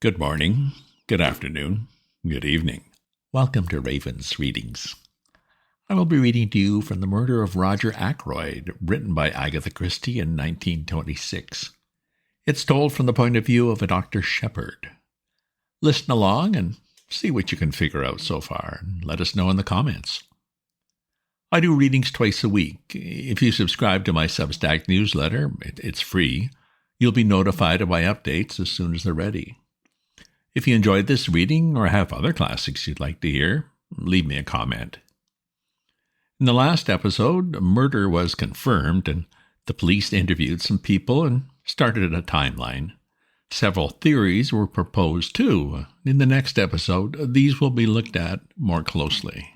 Good morning, good afternoon, good evening. Welcome to Raven's Readings. I will be reading to you from The Murder of Roger Ackroyd, written by Agatha Christie in 1926. It's told from the point of view of a Doctor Sheppard. Listen along and see what you can figure out so far, and let us know in the comments. I do readings twice a week. If you subscribe to my Substack newsletter, it's free. You'll be notified of my updates as soon as they're ready. If you enjoyed this reading or have other classics you'd like to hear, leave me a comment. In the last episode, a murder was confirmed and the police interviewed some people and started a timeline. Several theories were proposed too. In the next episode, these will be looked at more closely.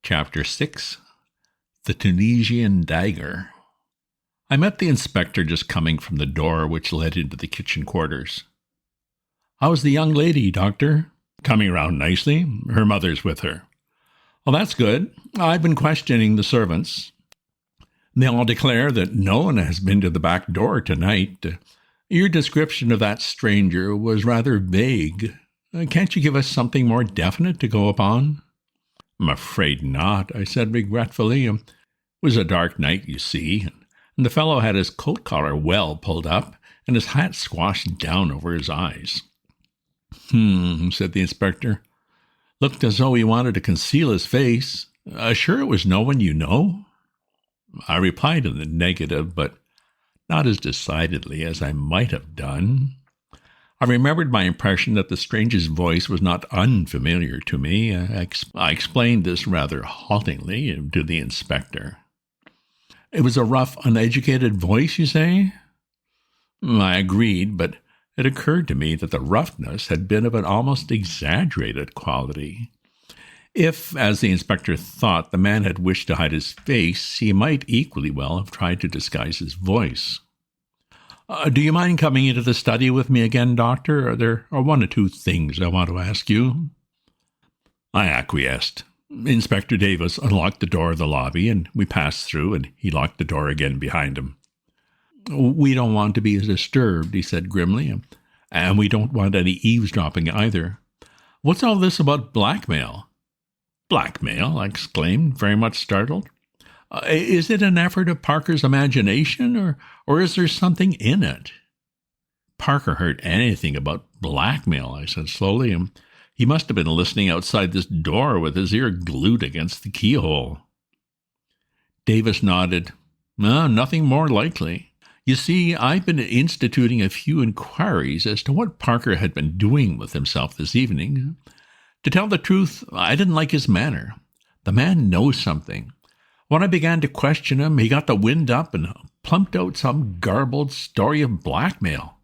Chapter 6. The Tunisian Dagger. I met the inspector just coming from the door which led into the kitchen quarters. "How's the young lady, Doctor?" "Coming around nicely. Her mother's with her." "Well, that's good. I've been questioning the servants. They all declare that no one has been to the back door tonight. Your description of that stranger was rather vague. Can't you give us something more definite to go upon?" "I'm afraid not," I said regretfully. "It was a dark night, you see, and the fellow had his coat collar well pulled up and his hat squashed down over his eyes." Said the inspector. "Looked as though he wanted to conceal his face. Sure it was no one you know?" I replied in the negative, but not as decidedly as I might have done. I remembered my impression that the stranger's voice was not unfamiliar to me. I explained this rather haltingly to the inspector. "It was a rough, uneducated voice, you say?" I agreed, but it occurred to me that the roughness had been of an almost exaggerated quality. If, as the inspector thought, the man had wished to hide his face, he might equally well have tried to disguise his voice. "Do you mind coming into the study with me again, Doctor? There are one or two things I want to ask you." I acquiesced. Inspector Davis unlocked the door of the lobby, and we passed through, and he locked the door again behind him. "We don't want to be disturbed," he said grimly, "and we don't want any eavesdropping either. What's all this about blackmail?" "Blackmail?" I exclaimed, very much startled. Is it an effort of Parker's imagination, or is there something in it?" "Parker heard anything about blackmail," I said slowly, "and he must have been listening outside this door with his ear glued against the keyhole." Davis nodded. "Nothing more likely. You see, I've been instituting a few inquiries as to what Parker had been doing with himself this evening. To tell the truth, I didn't like his manner. The man knows something. When I began to question him, he got the wind up and plumped out some garbled story of blackmail."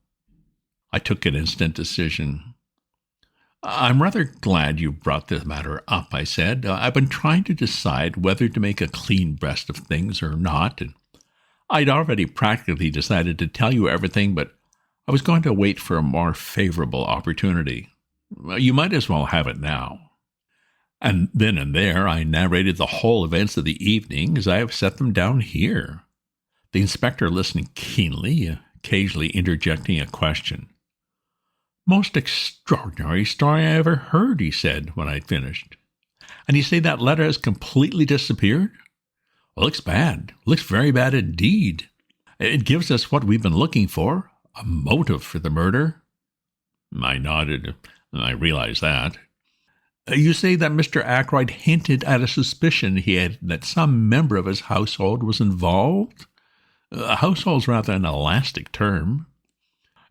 I took an instant decision. "I'm rather glad you brought this matter up," I said. "I've been trying to decide whether to make a clean breast of things or not, and I'd already practically decided to tell you everything, but I was going to wait for a more favorable opportunity. You might as well have it now." And then and there I narrated the whole events of the evening as I have set them down here. The inspector listened keenly, occasionally interjecting a question. "Most extraordinary story I ever heard," he said when I'd finished. "And you say that letter has completely disappeared?" "Well, looks bad. Looks very bad indeed. It gives us what we've been looking for, a motive for the murder." I nodded. I realized that. "You say that Mr. Ackroyd hinted at a suspicion he had that some member of his household was involved? Household's rather an elastic term."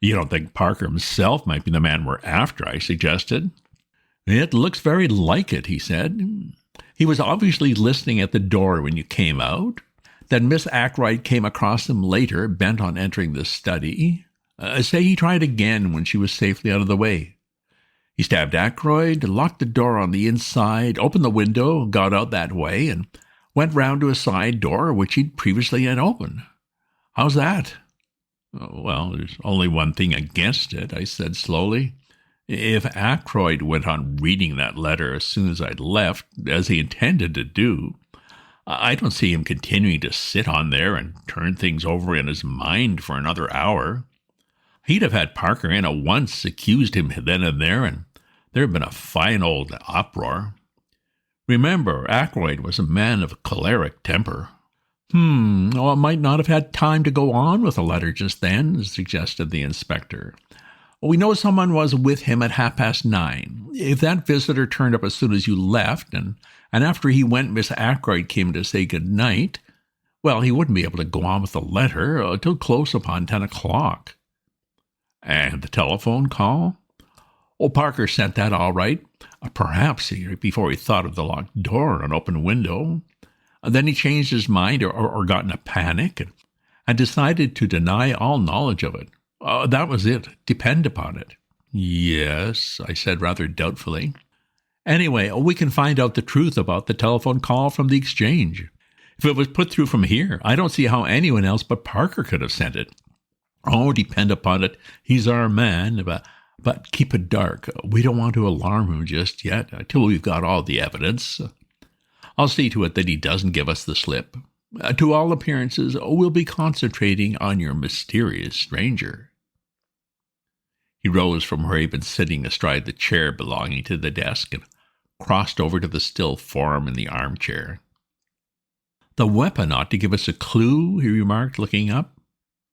"You don't think Parker himself might be the man we're after?" I suggested. "It looks very like it," he said. "He was obviously listening at the door when you came out. Then Miss Ackroyd came across him later, bent on entering the study. Say he tried again when she was safely out of the way. He stabbed Ackroyd, locked the door on the inside, opened the window, got out that way, and went round to a side door which he'd previously had open. How's that?" "Well, there's only one thing against it," I said slowly. "If Ackroyd went on reading that letter as soon as I'd left, as he intended to do, I don't see him continuing to sit on there and turn things over in his mind for another hour. He'd have had Parker in at once, accused him then and there, and there'd been a fine old uproar. Remember, Ackroyd was a man of choleric temper. Well, I might not have had time to go on with the letter just then, suggested the inspector. We know someone was with him at 9:30. If that visitor turned up as soon as you left, and after he went, Miss Ackroyd came to say good night, well, he wouldn't be able to go on with the letter till close upon 10 o'clock. And the telephone call? Parker sent that all right. Perhaps before he thought of the locked door and open window. Then he changed his mind or got in a panic and decided to deny all knowledge of it. That was it. Depend upon it. Yes, I said rather doubtfully. Anyway, we can find out the truth about the telephone call from the exchange. If it was put through from here, I don't see how anyone else but Parker could have sent it. Depend upon it. He's our man, but keep it dark. We don't want to alarm him just yet until we've got all the evidence. I'll see to it that he doesn't give us the slip. To all appearances, we'll be concentrating on your mysterious stranger. He rose from where he'd been sitting astride the chair belonging to the desk and crossed over to the still form in the armchair. The weapon ought to give us a clue, he remarked, looking up.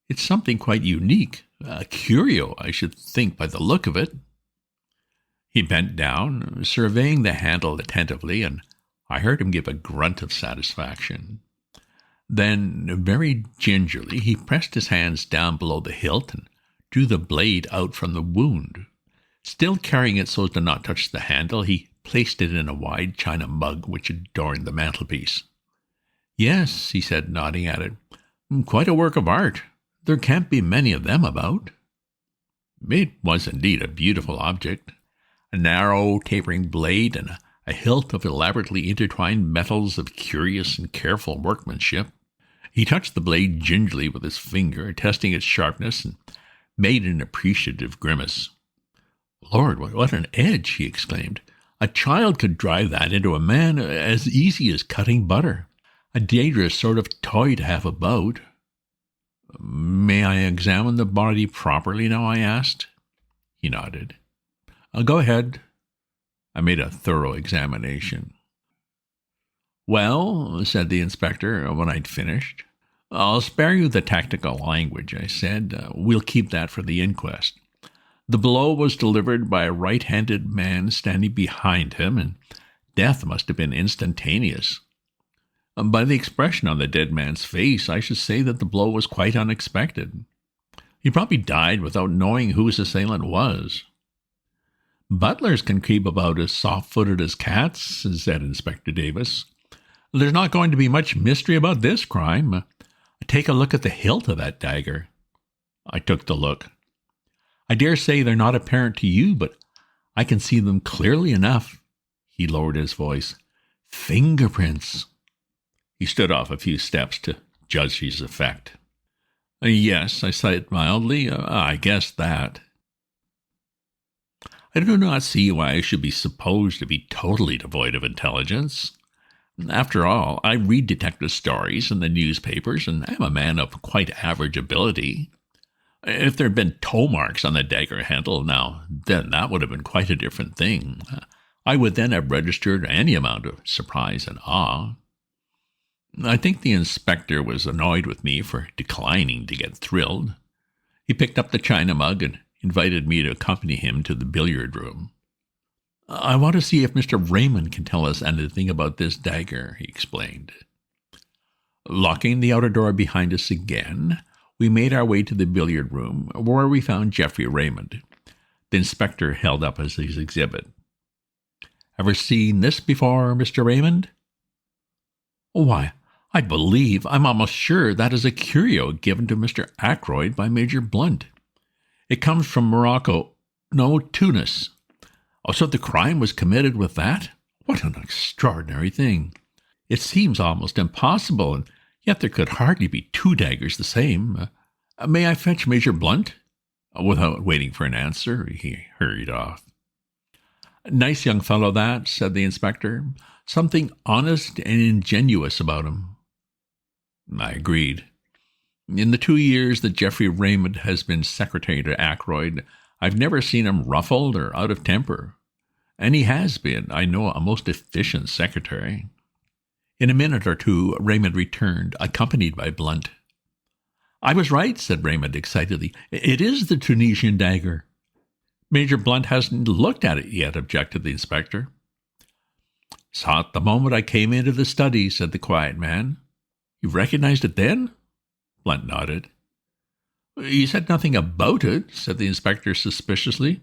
It's something quite unique, a curio, I should think, by the look of it. He bent down, surveying the handle attentively, and I heard him give a grunt of satisfaction. Then, very gingerly, he pressed his hands down below the hilt and drew the blade out from the wound. Still carrying it so as to not touch the handle, he placed it in a wide china mug which adorned the mantelpiece. Yes, he said, nodding at it. Quite a work of art. There can't be many of them about. It was indeed a beautiful object. A narrow, tapering blade and a hilt of elaborately intertwined metals of curious and careful workmanship. He touched the blade gingerly with his finger, testing its sharpness, and made an appreciative grimace. Lord, what an edge, he exclaimed. A child could drive that into a man as easy as cutting butter. A dangerous sort of toy to have about. May I examine the body properly now? I asked. He nodded. Go ahead. I made a thorough examination. Well, said the inspector when I'd finished. I'll spare you the technical language, I said. We'll keep that for the inquest. The blow was delivered by a right-handed man standing behind him, and death must have been instantaneous. By the expression on the dead man's face, I should say that the blow was quite unexpected. He probably died without knowing who his assailant was. Butlers can creep about as soft-footed as cats, said Inspector Davis. There's not going to be much mystery about this crime. Take a look at the hilt of that dagger. I took the look. I dare say they're not apparent to you, but I can see them clearly enough. He lowered his voice. Fingerprints. He stood off a few steps to judge his effect. Yes, I said mildly. I guessed that. I do not see why I should be supposed to be totally devoid of intelligence. After all, I read detective stories in the newspapers, and I'm a man of quite average ability. If there had been toe marks on the dagger handle now, then that would have been quite a different thing. I would then have registered any amount of surprise and awe. I think the inspector was annoyed with me for declining to get thrilled. He picked up the china mug and invited me to accompany him to the billiard room. I want to see if Mr. Raymond can tell us anything about this dagger, he explained. Locking the outer door behind us again, we made our way to the billiard room, where we found Geoffrey Raymond. The inspector held up his exhibit. Ever seen this before, Mr. Raymond? Why, I'm almost sure that is a curio given to Mr. Ackroyd by Major Blunt. It comes from Tunis. So the crime was committed with that? What an extraordinary thing. It seems almost impossible, and yet there could hardly be two daggers the same. May I fetch Major Blunt? Without waiting for an answer, he hurried off. Nice young fellow that, said the inspector. Something honest and ingenuous about him. I agreed. In the 2 years that Geoffrey Raymond has been secretary to Ackroyd, I've never seen him ruffled or out of temper. And he has been, I know, a most efficient secretary." In a minute or two, Raymond returned, accompanied by Blunt. "I was right," said Raymond excitedly. "It is the Tunisian dagger." "Major Blunt hasn't looked at it yet," objected the inspector. "Saw it the moment I came into the study," said the quiet man. "You recognized it then?" Blunt nodded. "You said nothing about it," said the inspector suspiciously.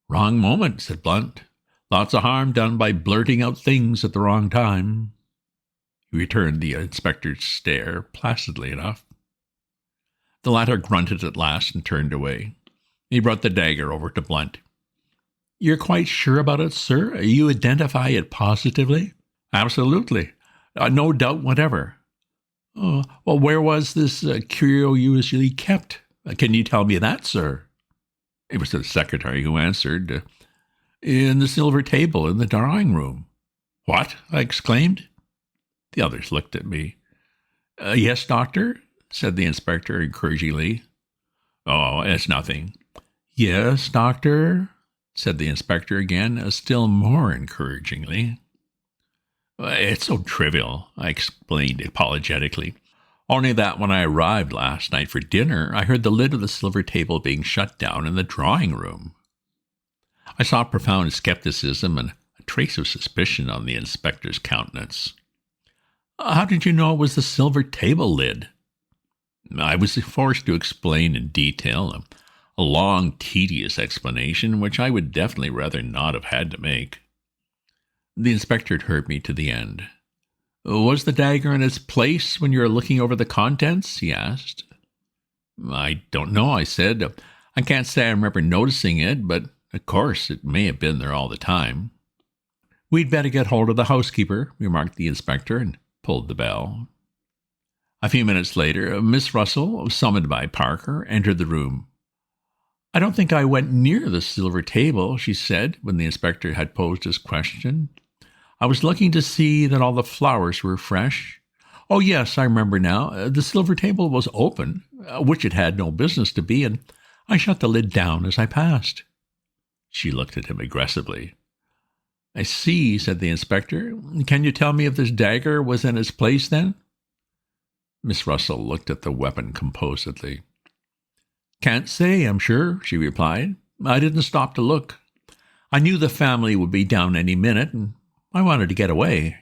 "Wrong moment," said Blunt. "Lots of harm done by blurting out things at the wrong time." He returned the inspector's stare placidly enough. The latter grunted at last and turned away. He brought the dagger over to Blunt. "You're quite sure about it, sir? You identify it positively?" "Absolutely. No doubt whatever." "Oh, well, where was this curio usually kept? Can you tell me that, sir?" It was the secretary who answered. "In the silver table in the drawing-room." "What?" I exclaimed. The others looked at me. "Yes, doctor?" said the inspector encouragingly. "Oh, it's nothing." "Yes, doctor?" said the inspector again, still more encouragingly. "It's so trivial," I explained apologetically. "Only that when I arrived last night for dinner, I heard the lid of the silver table being shut down in the drawing-room." I saw profound skepticism and a trace of suspicion on the inspector's countenance. "How did you know it was the silver table lid?" I was forced to explain in detail, a long, tedious explanation which I would definitely rather not have had to make. The inspector had heard me to the end. "Was the dagger in its place when you were looking over the contents?" he asked. "I don't know," I said. "I can't say I remember noticing it, but of course it may have been there all the time." "We'd better get hold of the housekeeper," remarked the inspector, and pulled the bell. A few minutes later, Miss Russell, summoned by Parker, entered the room. "I don't think I went near the silver table," she said, when the inspector had posed his question. "I was looking to see that all the flowers were fresh. Oh, yes, I remember now. The silver table was open, which it had no business to be, and I shut the lid down as I passed." She looked at him aggressively. "I see," said the inspector. "Can you tell me if this dagger was in its place then?" Miss Russell looked at the weapon composedly. "Can't say, I'm sure," she replied. "I didn't stop to look. I knew the family would be down any minute, and I wanted to get away."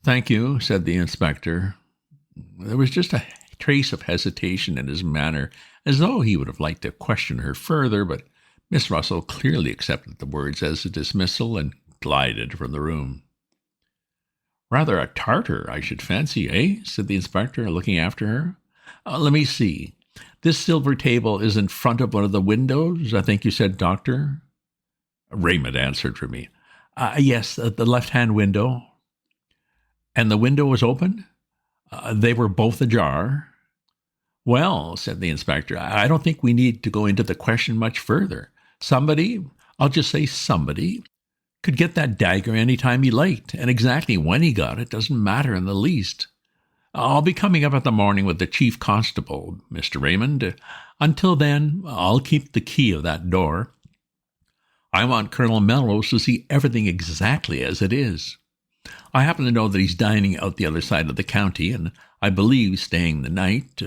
"Thank you," said the inspector. There was just a trace of hesitation in his manner, as though he would have liked to question her further, but Miss Russell clearly accepted the words as a dismissal and glided from the room. "Rather a Tartar, I should fancy, eh?" said the inspector, looking after her. "Let me see. This silver table is in front of one of the windows, I think you said, doctor?" Raymond answered for me. "Yes, the left-hand window." "And the window was open?" "They were both ajar." "Well," said the inspector, "I don't think we need to go into the question much further. Somebody, I'll just say somebody, could get that dagger any time he liked, and exactly when he got it doesn't matter in the least. I'll be coming up in the morning with the chief constable, Mr. Raymond. Until then, I'll keep the key of that door. I want Colonel Melrose to see everything exactly as it is. I happen to know that he's dining out the other side of the county, and I believe staying the night."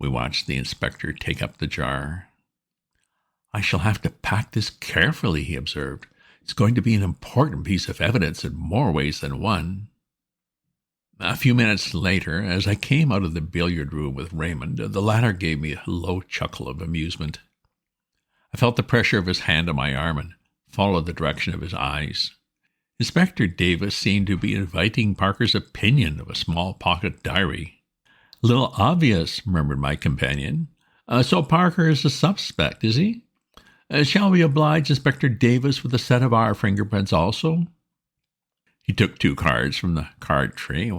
We watched the inspector take up the jar. "I shall have to pack this carefully," he observed. "It's going to be an important piece of evidence in more ways than one." A few minutes later, as I came out of the billiard room with Raymond, the latter gave me a low chuckle of amusement. I felt the pressure of his hand on my arm and followed the direction of his eyes. Inspector Davis seemed to be inviting Parker's opinion of a small pocket diary. "Little obvious," murmured my companion. So Parker is a suspect, is he? Shall we oblige Inspector Davis with a set of our fingerprints also?" He took 2 cards from the card tray,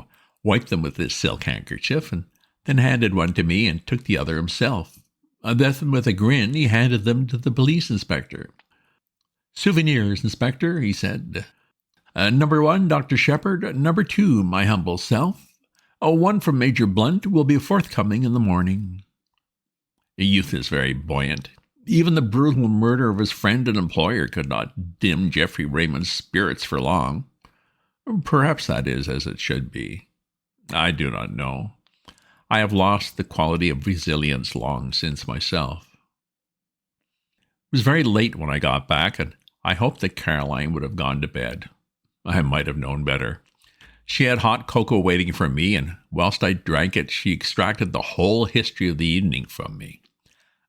wiped them with his silk handkerchief, and then handed one to me and took the other himself. Then, with a grin, he handed them to the police inspector. "Souvenirs, Inspector," he said. Number 1, Doctor Sheppard. Number 2, my humble self. One from Major Blunt will be forthcoming in the morning. Youth is very buoyant. Even the brutal murder of his friend and employer could not dim Geoffrey Raymond's spirits for long. Perhaps that is as it should be. I do not know. I have lost the quality of resilience long since myself. It was very late when I got back, and I hoped that Caroline would have gone to bed. I might have known better. She had hot cocoa waiting for me, and whilst I drank it, she extracted the whole history of the evening from me.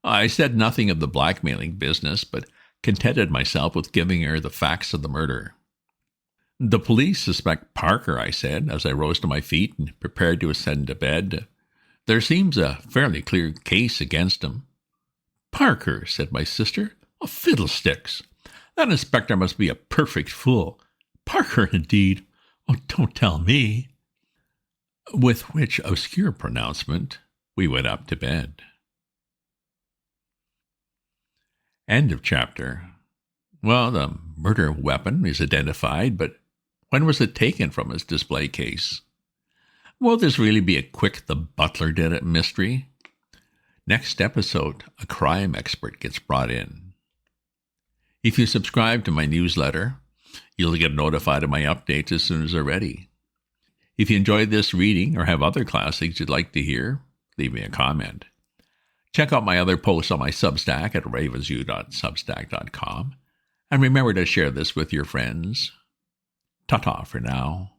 I said nothing of the blackmailing business, but contented myself with giving her the facts of the murder. The police suspect Parker, I said, as I rose to my feet and prepared to ascend to bed. There seems a fairly clear case against him. Parker, said my sister. Oh, fiddlesticks. That inspector must be a perfect fool. Parker, indeed. Oh, don't tell me. With which obscure pronouncement, we went up to bed. End of chapter. Well, the murder weapon is identified, but when was it taken from its display case? Will this really be a quick the butler did it mystery? Next episode, a crime expert gets brought in. If you subscribe to my newsletter, you'll get notified of my updates as soon as they're ready. If you enjoyed this reading or have other classics you'd like to hear, leave me a comment. Check out my other posts on my Substack at ravensview.substack.com. And remember to share this with your friends. Ta-ta for now.